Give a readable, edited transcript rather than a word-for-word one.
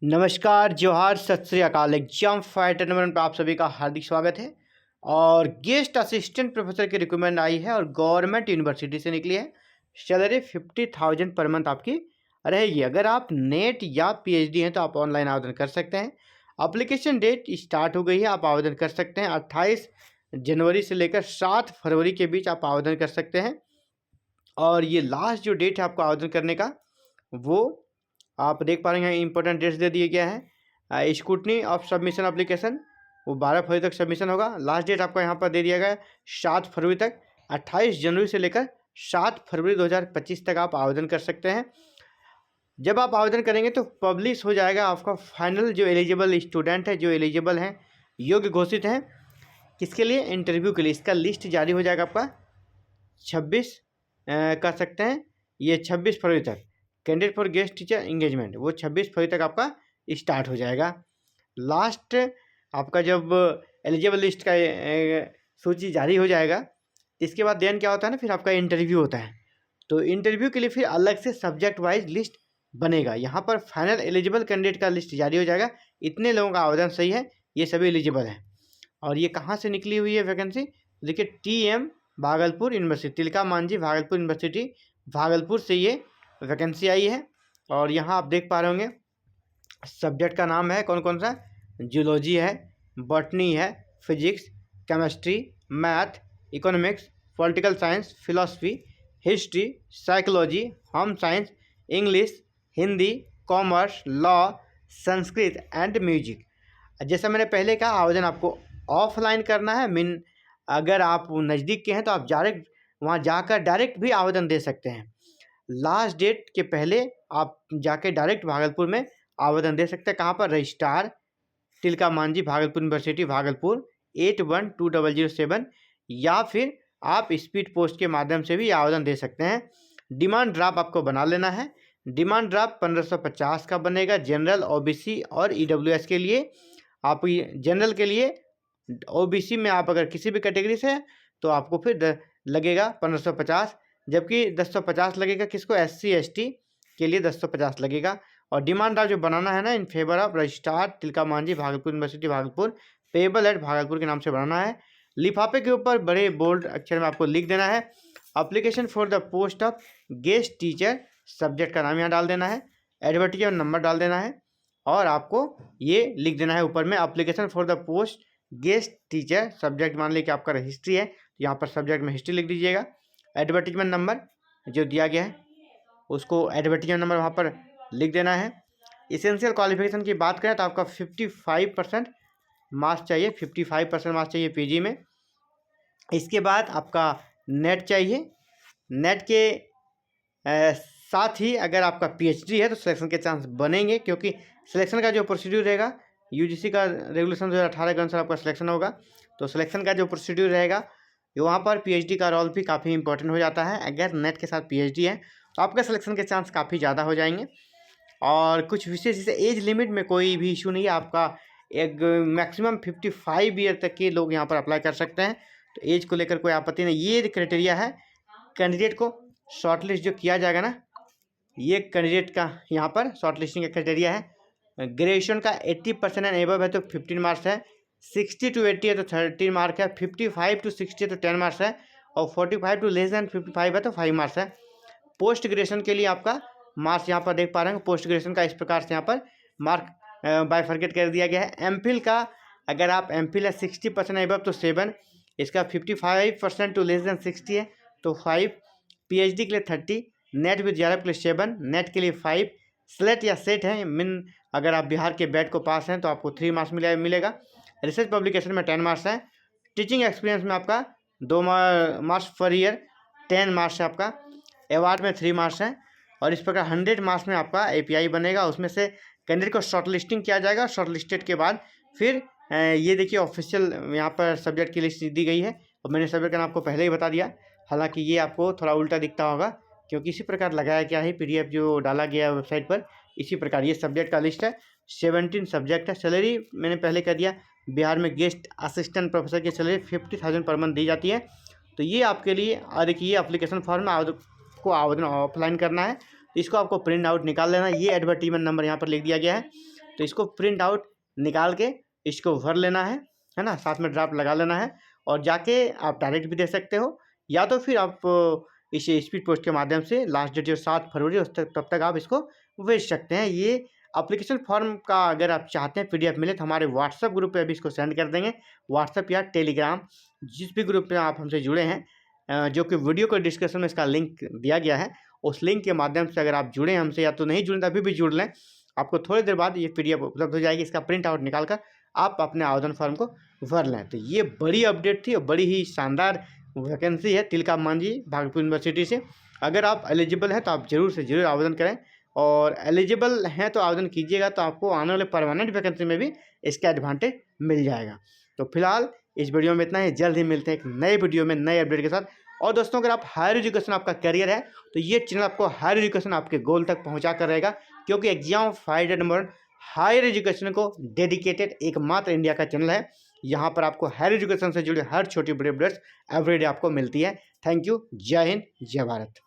नमस्कार, जोहार, सत श्री अकाल। एग्जाम फाइटर नंबर 1 पर आप सभी का हार्दिक स्वागत है। और गेस्ट असिस्टेंट प्रोफेसर की रिक्रूटमेंट आई है और गवर्नमेंट यूनिवर्सिटी से निकली है। सैलरी 50,000 पर मंथ आपकी रहेगी। अगर आप नेट या पीएचडी हैं तो आप ऑनलाइन आवेदन कर सकते हैं। एप्लीकेशन डेट स्टार्ट हो गई है, आप आवेदन कर सकते हैं। 28 जनवरी से लेकर 7 फरवरी के बीच आप आवेदन कर सकते हैं। और ये लास्ट जो डेट है आपको आवेदन करने का, वो आप देख पा रहे हैं, इंपॉर्टेंट डेट्स दे दिए गया है। स्क्रूटनी ऑफ सबमिशन एप्लीकेशन वो 12 फरवरी तक सबमिशन होगा। लास्ट डेट आपको यहाँ पर दे दिया गया है 7 फरवरी तक। 28 जनवरी से लेकर 7 फरवरी 2025 तक आप आवेदन कर सकते हैं। जब आप आवेदन करेंगे तो पब्लिश हो जाएगा आपका फाइनल जो एलिजिबल स्टूडेंट है, जो एलिजिबल हैं, योग्य घोषित हैं, किसके लिए, इंटरव्यू के लिए। इसका लिस्ट जारी हो जाएगा आपका 26 कर सकते हैं, ये 26 फरवरी तक। Candidate for guest teacher engagement वो 26 फरवरी तक आपका स्टार्ट हो जाएगा। लास्ट आपका जब एलिजिबल लिस्ट का सूची जारी हो जाएगा, इसके बाद देन क्या होता है ना, फिर आपका इंटरव्यू होता है। तो इंटरव्यू के लिए फिर अलग से सब्जेक्ट वाइज लिस्ट बनेगा। यहाँ पर फाइनल एलिजिबल कैंडिडेट का लिस्ट जारी हो जाएगा। इतने लोगों का आवेदन सही है, ये सभी एलिजिबल हैं। और ये कहाँ से निकली हुई है वैकेंसी, देखिए TM Bhagalpur university, Tilka Manjhi Bhagalpur university Bhagalpur से ये वैकेंसी आई है। और यहाँ आप देख पा रहे होंगे सब्जेक्ट का नाम है कौन कौन सा, जूलॉजी है, बॉटनी है, physics, chemistry, math, economics, political science, philosophy, history, psychology, home science, English, Hindi, commerce, law, Sanskrit and music. जैसा मैंने पहले कहा, आवेदन आपको ऑफलाइन करना है। अगर आप नज़दीक के हैं तो आप डायरेक्ट वहाँ जाकर डायरेक्ट भी आवेदन दे सकते हैं। लास्ट डेट के पहले आप जाके डायरेक्ट भागलपुर में आवेदन दे सकते हैं। कहाँ पर, रजिस्ट्रार तिलका मांझी भागलपुर यूनिवर्सिटी भागलपुर 812007, या फिर आप स्पीड पोस्ट के माध्यम से भी आवेदन दे सकते हैं। डिमांड ड्राफ्ट आपको बना लेना है। डिमांड ड्राफ्ट 1550 का बनेगा। जनरल, OBC और EWS के लिए। आप जनरल के लिए, OBC में आप अगर किसी भी कैटेगरी से हैं तो आपको फिर लगेगा 1550, जबकि 1050 लगेगा किसको, SC ST के लिए 1050 लगेगा। और डिमांड ड्राफ्ट जो बनाना है ना, in favour of registrar Tilka Manjhi Bhagalpur university Bhagalpur, payable eight Bhagalpur के नाम से बनाना है। लिफाफे के ऊपर बड़े बोल्ड अक्षर में आपको लिख देना है, application for the post of guest teacher, subject का नाम यहाँ डाल देना है, एडवर्टीजमेंट नंबर डाल देना है, और आपको ये लिख देना है ऊपर में, application for the post guest teacher, subject मान लीजिए कि आपका हिस्ट्री है तो यहाँ पर सब्जेक्ट में हिस्ट्री लिख दीजिएगा। एडवर्टीजमेंट नंबर जो दिया गया है उसको एडवर्टीजमेंट नंबर वहाँ पर लिख देना है। इसेंशियल क्वालिफिकेशन की बात करें तो आपका 55% मार्क्स चाहिए, 55% मार्क्स चाहिए PG में। इसके बाद आपका नेट चाहिए। नेट के साथ ही अगर आपका PhD है तो सिलेक्शन के चांस बनेंगे, क्योंकि सिलेक्शन का जो प्रोसीड्यूर रहेगा, UGC का रेगुलेशन 2018 के अनुसार आपका सिलेक्शन होगा। तो सिलेक्शन का जो प्रोसीड्यूर रहेगा, वहाँ पर PhD का रोल भी काफ़ी इंपॉर्टेंट हो जाता है। अगर नेट के साथ PhD है तो आपका सिलेक्शन के चांस काफ़ी ज़्यादा हो जाएंगे। और कुछ विशेष जैसे एज लिमिट में कोई भी इशू नहीं है। आपका एक मैक्सिमम 55 ईयर तक के लोग यहाँ पर अप्लाई कर सकते हैं, तो एज को लेकर कोई आपत्ति नहीं। ये क्राइटेरिया है कैंडिडेट को शॉर्टलिस्ट जो किया जाएगा ना, ये कैंडिडेट का यहाँ पर शॉर्टलिस्टिंग का क्राइटेरिया है। ग्रेजुएशन का 80% एंड एबव है तो 15 मार्क्स है, 60 to 80 है तो 13 मार्क है, 55 to 60 है तो 10 मार्क्स है, और 45 to less than 55 है तो 5 मार्क्स है। पोस्ट ग्रेजुएशन के लिए आपका मार्क्स यहाँ पर देख पा रहे हैं, पोस्ट ग्रेजुएशन का इस प्रकार से यहाँ पर मार्क बाइफरकेट कर दिया गया है। MPhil का अगर आप MPhil है 60% एबव तो 7, इसका 55% टू लेस देन 60 है तो 5, PhD के लिए 30, नेट विद JRF के लिए 7, नेट के लिए 5, स्लेट या सेट है मिन, अगर आप बिहार के बैट को पास हैं तो आपको 3 मार्क्स मिलेगा। रिसर्च पब्लिकेशन में 10 मार्क्स है। टीचिंग एक्सपीरियंस में आपका 2 मार्क्स पर ईयर, 10 मार्क्स है आपका। अवार्ड में 3 मार्क्स हैं। और इस प्रकार 100 मार्क्स में आपका API बनेगा, उसमें से कैंडिडेट को शॉर्टलिस्टिंग किया जाएगा। शॉर्टलिस्टेड के बाद फिर ये देखिए ऑफिशियल यहाँ पर सब्जेक्ट की लिस्ट दी गई है, और मैंने सब्जेक्ट का नाम आपको पहले ही बता दिया। हालांकि ये आपको थोड़ा उल्टा दिखता होगा, क्योंकि इसी प्रकार लगाया क्या है PDF जो डाला गया है वेबसाइट पर, इसी प्रकार ये सब्जेक्ट का लिस्ट है। 17 सब्जेक्ट है। सैलरी मैंने पहले कह दिया, बिहार में गेस्ट असिस्टेंट प्रोफेसर की सैलरी 50,000 पर मंथ दी जाती है। तो ये आपके लिए, देखिए ये एप्लीकेशन फॉर्म को आवेदन ऑफलाइन करना है, इसको आपको प्रिंट आउट निकाल लेना। ये एडवर्टीजमेंट नंबर यहाँ पर लिख दिया गया है। तो इसको प्रिंट आउट निकाल के इसको भर लेना है ना, साथ में ड्राफ्ट लगा लेना है और जाके आप डायरेक्ट भी दे सकते हो, या तो फिर आप इसे स्पीड पोस्ट के माध्यम से लास्ट डेट जो 7 फरवरी उस तक तब तक आप इसको भेज सकते हैं। ये एप्लीकेशन फॉर्म का अगर आप चाहते हैं PDF मिले तो हमारे व्हाट्सएप ग्रुप पे अभी इसको सेंड कर देंगे, व्हाट्सएप या टेलीग्राम जिस भी ग्रुप में आप हमसे जुड़े हैं, जो कि वीडियो को डिस्क्रिप्शन में इसका लिंक दिया गया है, उस लिंक के माध्यम से अगर आप जुड़े हैं हमसे, या तो नहीं जुड़े तो अभी भी जुड़ लें, आपको थोड़ी देर बाद ये PDF उपलब्ध हो जाएगी। इसका प्रिंट आउट निकाल कर आप अपने आवेदन फॉर्म को भर लें। तो ये बड़ी अपडेट थी और बड़ी ही शानदार वैकेंसी है तिलका मांझी भागलपुर यूनिवर्सिटी से। अगर आप एलिजिबल हैं तो आप ज़रूर से ज़रूर आवेदन करें, और एलिजिबल हैं तो आवेदन कीजिएगा, तो आपको आने वाले परमानेंट वैकेंसी में भी इसका एडवांटेज मिल जाएगा। तो फिलहाल इस वीडियो में इतना ही, जल्द ही मिलते हैं एक नए वीडियो में नए अपडेट के साथ। और दोस्तों अगर आप हायर एजुकेशन आपका करियर है तो ये चैनल आपको हायर एजुकेशन आपके गोल तक पहुंचा कर रहेगा, क्योंकि exam fighter number higher education को डेडिकेटेड एकमात्र इंडिया का चैनल है। यहाँ पर आपको हायर एजुकेशन से जुड़े हर छोटी बड़ी अपडेट्स एवरीडे आपको मिलती है। Thank you. जय हिंद, जय भारत।